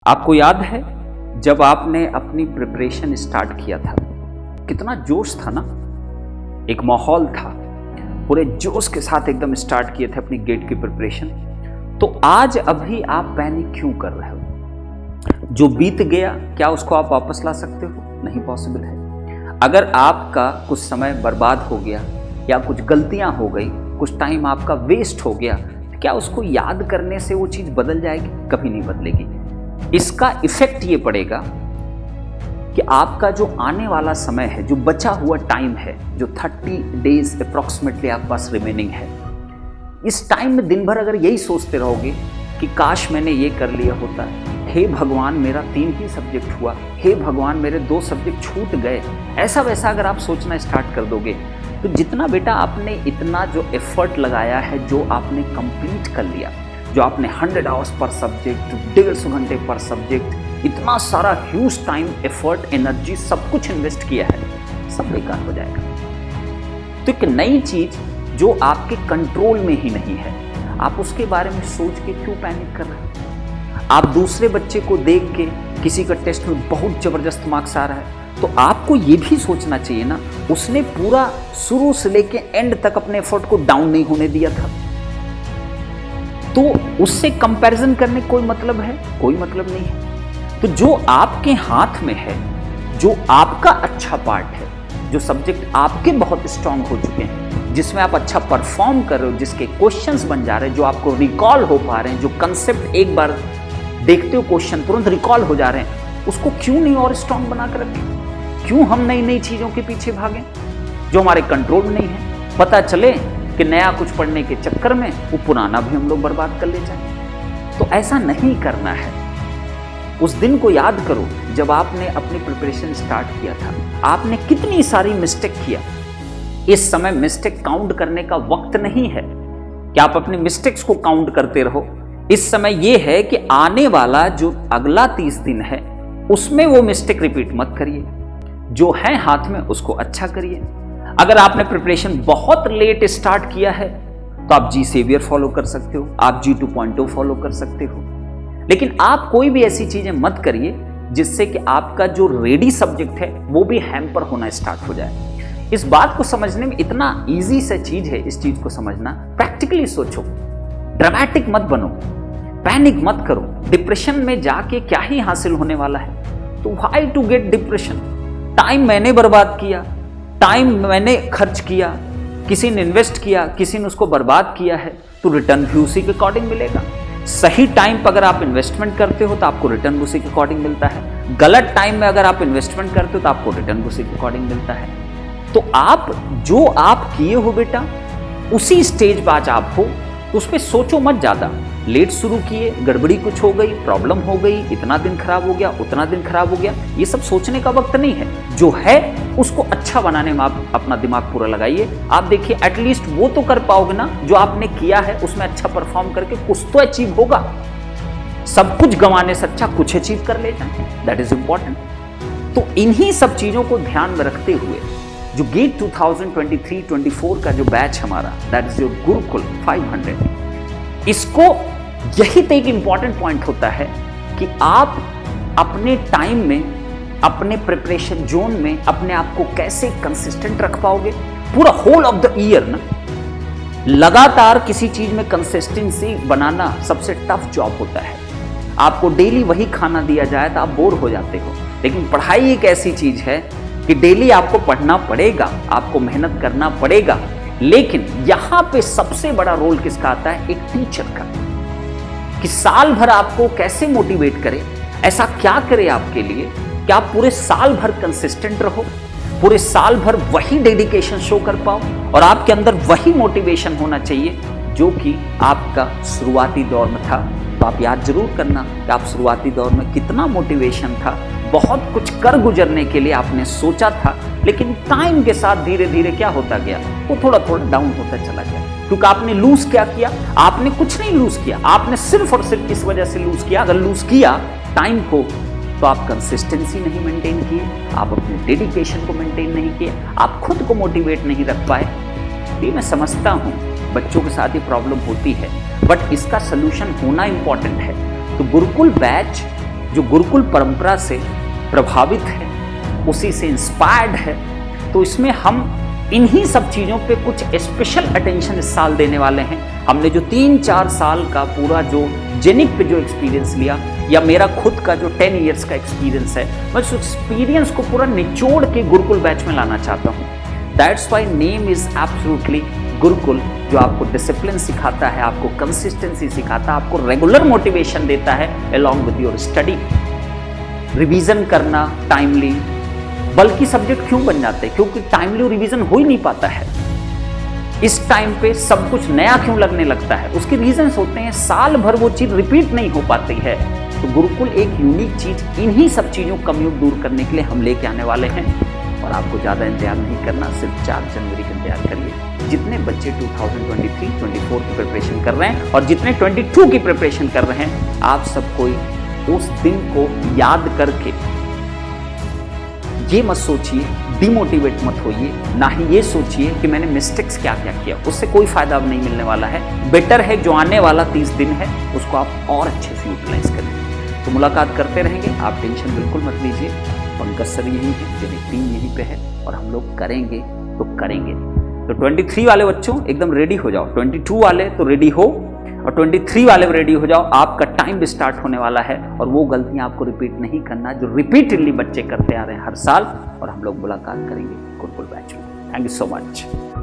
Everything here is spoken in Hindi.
आपको याद है जब आपने अपनी प्रिपरेशन स्टार्ट किया था, कितना जोश था ना, एक माहौल था, पूरे जोश के साथ एकदम स्टार्ट किए थे अपनी गेट की प्रिपरेशन। तो आज अभी आप पैनिक क्यों कर रहे हो? जो बीत गया क्या उसको आप वापस ला सकते हो? नहीं पॉसिबल है। अगर आपका कुछ समय बर्बाद हो गया या कुछ गलतियां हो गई, कुछ टाइम आपका वेस्ट हो गया, तो क्या उसको याद करने से वो चीज़ बदल जाएगी? कभी नहीं बदलेगी। इसका इफेक्ट ये पड़ेगा कि आपका जो आने वाला समय है, जो बचा हुआ टाइम है, जो 30 डेज अप्रॉक्सीमेटली आपके पास रिमेनिंग है, इस टाइम में दिन भर अगर यही सोचते रहोगे कि काश मैंने ये कर लिया होता, हे भगवान मेरा 3 ही सब्जेक्ट हुआ, हे भगवान मेरे 2 सब्जेक्ट छूट गए, ऐसा वैसा अगर आप सोचना स्टार्ट कर दोगे तो जितना बेटा आपने इतना जो एफर्ट लगाया है, जो आपने कंप्लीट कर लिया, जो आपने 100 आवर्स पर सब्जेक्ट, 150 घंटे पर सब्जेक्ट, इतना सारा ह्यूज टाइम, एफर्ट, एनर्जी, सब कुछ इन्वेस्ट किया है, सब बेकार हो जाएगा। तो एक नई चीज जो आपके कंट्रोल में ही नहीं है, आप उसके बारे में सोच के क्यों पैनिक कर रहे हैं? आप दूसरे बच्चे को देख के, किसी का टेस्ट में बहुत जबरदस्त मार्क्स आ रहा है, तो आपको ये भी सोचना चाहिए ना, उसने पूरा शुरू से लेके एंड तक अपने एफर्ट को डाउन नहीं होने दिया था। तो उससे कंपैरिजन करने कोई मतलब है? कोई मतलब नहीं है। तो जो आपके हाथ में है, जो आपका अच्छा पार्ट है, जो सब्जेक्ट आपके बहुत स्ट्रांग हो चुके हैं, जिसमें आप अच्छा परफॉर्म कर रहे हो, जिसके क्वेश्चंस बन जा रहे हैं, जो आपको रिकॉल हो पा रहे हैं, जो कंसेप्ट एक बार देखते हो क्वेश्चन तुरंत रिकॉल हो जा रहे हैं, उसको क्यों नहीं और स्ट्रांग बना कर रखें? क्यों हम नई नई चीजों के पीछे भागें जो हमारे कंट्रोल में नहीं है? पता चले कि नया कुछ पढ़ने के चक्कर में वो पुराना भी हम लोग बर्बाद कर ले जाएं। तो ऐसा नहीं करना है। उस दिन को याद करो जब आपने अपनी प्रिपरेशन स्टार्ट किया था, आपने कितनी सारी मिस्टेक किया। इस समय मिस्टेक काउंट करने का वक्त नहीं है कि आप अपने मिस्टेक्स को काउंट करते रहो। इस समय यह है कि आने वाला जो अगला 30 दिन है उसमें वो मिस्टेक रिपीट मत करिए, जो है हाथ में उसको अच्छा करिए। अगर आपने प्रिपरेशन बहुत लेट स्टार्ट किया है तो आप जी सेवियर फॉलो कर सकते हो, आप जी 2.0 फॉलो कर सकते हो, लेकिन आप कोई भी ऐसी चीजें मत करिए जिससे कि आपका जो रेडी सब्जेक्ट है वो भी हैम्पर होना स्टार्ट हो जाए। इस बात को समझने में इतना इजी सा चीज है, इस चीज को समझना। प्रैक्टिकली सोचो, ड्रामेटिक मत बनो, पैनिक मत करो। डिप्रेशन में जाके क्या ही हासिल होने वाला है? तो why to get depression? Time मैंने बर्बाद किया, टाइम मैंने खर्च किया, किसी ने इन्वेस्ट किया, किसी ने उसको बर्बाद किया है, तो रिटर्न भी उसी के अकॉर्डिंग मिलेगा। सही टाइम पर अगर आप इन्वेस्टमेंट करते हो तो आपको रिटर्न उसी के अकॉर्डिंग मिलता है। गलत टाइम में अगर आप इन्वेस्टमेंट करते हो तो आपको रिटर्न उसी के अकॉर्डिंग मिलता है। तो आप जो आप किए हो बेटा, उसी स्टेज पर आज आप हो, तो उस पर सोचो मत ज्यादा। लेट शुरू किए, गड़बड़ी कुछ हो गई, प्रॉब्लम हो गई, इतना दिन खराब हो गया, उतना दिन खराब हो गया, ये सब सोचने का वक्त नहीं है। जो है उसको अच्छा बनाने में आप अपना दिमाग पूरा लगाइए। आप देखिए एटलीस्ट वो तो कर पाओगे ना जो आपने किया है, उसमें अच्छा परफॉर्म करके कुछ तो अचीव होगा। सब कुछ गंवाने से अच्छा कुछ अचीव कर ले जाए, दैट इज इंपॉर्टेंट। तो इन्हीं सब चीजों को ध्यान में रखते हुए जो गेट 2023-24 का जो बैच हमारा, दैट इज योर गुरुकुल 500, इसको यही तो एक इंपॉर्टेंट पॉइंट होता है कि आप अपने टाइम में, अपने प्रिपरेशन जोन में अपने आप को कैसे कंसिस्टेंट रख पाओगे। पूरा होल ऑफ द ईयर ना, लगातार किसी चीज में कंसिस्टेंसी बनाना सबसे टफ जॉब होता है। आपको डेली वही खाना दिया जाए तो आप बोर हो जाते हो, लेकिन पढ़ाई एक ऐसी चीज है कि डेली आपको पढ़ना पड़ेगा, आपको मेहनत करना पड़ेगा। लेकिन यहां पे सबसे बड़ा रोल किसका आता है? एक टीचर का, कि साल भर आपको कैसे मोटिवेट करे, ऐसा क्या करे आपके लिए कि आप पूरे साल भर कंसिस्टेंट रहो, पूरे साल भर वही डेडिकेशन शो कर पाओ, और आपके अंदर वही मोटिवेशन होना चाहिए जो कि आपका शुरुआती दौर में था। तो आप याद जरूर करना कि आप शुरुआती दौर में कितना मोटिवेशन था, बहुत कुछ कर गुजरने के लिए आपने सोचा था, लेकिन टाइम के साथ धीरे धीरे क्या होता गया, वो थोड़ा थोड़ा डाउन होता चला गया। क्योंकि आपने लूज क्या किया? आपने कुछ नहीं लूज किया, आपने सिर्फ और सिर्फ इस वजह से लूज किया। अगर लूज किया टाइम को, तो आप कंसिस्टेंसी नहीं मेंटेन किए, आप अपने डेडिकेशन को मेंटेन नहीं किए, आप खुद को मोटिवेट नहीं रख पाए। ये मैं समझता हूँ बच्चों के साथ ये प्रॉब्लम होती है, बट इसका सोल्यूशन होना इंपॉर्टेंट है। तो गुरुकुल बैच जो गुरुकुल परंपरा से प्रभावित है, उसी से इंस्पायर्ड है। तो इसमें हम इन्हीं सब चीज़ों पे कुछ स्पेशल अटेंशन इस साल देने वाले हैं। हमने जो 3-4 साल का पूरा जो जेनिक पे जो एक्सपीरियंस लिया, या मेरा खुद का जो 10 इयर्स का एक्सपीरियंस है, मैं उस एक्सपीरियंस को पूरा निचोड़ के गुरुकुल बैच में लाना चाहता हूँ। That's why name is absolutely Gurukul, जो आपको डिसिप्लिन सिखाता है, आपको कंसिस्टेंसी सिखाता है, आपको रेगुलर मोटिवेशन देता है along with your study. Revision करना टाइमली, बल्कि सब्जेक्ट क्यों बन जाते हैं? क्योंकि टाइमली रिवीजन हो ही नहीं पाता है। इस टाइम पे सब कुछ नया क्यों लगने लगता है? उसके रीजंस होते हैं, साल भर वो चीज रिपीट नहीं हो पाती है। तो गुरुकुल एक यूनिक चीज, इन्हीं सब चीजों कमियों दूर करने के लिए हम लेके आने वाले हैं। और आपको ज़्यादा इंतजार नहीं करना, सिर्फ 4 जनवरी का इंतजार करिए। जितने बच्चे 2023-24 की प्रिपरेशन कर रहे हैं और जितने 22 की प्रिपरेशन कर रहे हैं, आप सब कोई उस दिन को याद करके ये मत सोचिए, डिमोटिवेट मत होइए, ना ही ये सोचिए कि मैंने मिस्टेक्स क्या क्या किया। उससे कोई फायदा अब नहीं मिलने वाला है। बेटर है जो आने वाला 30 दिन है उसको आप और अच्छे से यूटिलाइज करें। तो मुलाकात करते रहेंगे, आप टेंशन बिल्कुल मत लीजिए। पंकज सर यहीं है, जेनिक टीम यहीं पे है और हम लोग करेंगे तो करेंगे। तो 23 वाले बच्चों एकदम रेडी हो जाओ, 22 वाले तो रेडी हो और 23 वाले रेडी हो जाओ। आपका टाइम भी स्टार्ट होने वाला है और वो गलतियां आपको रिपीट नहीं करना जो रिपीटेडली बच्चे करते आ रहे हैं हर साल। और हम लोग मुलाकात करेंगे गुरुकुल बैच में। Thank you so much.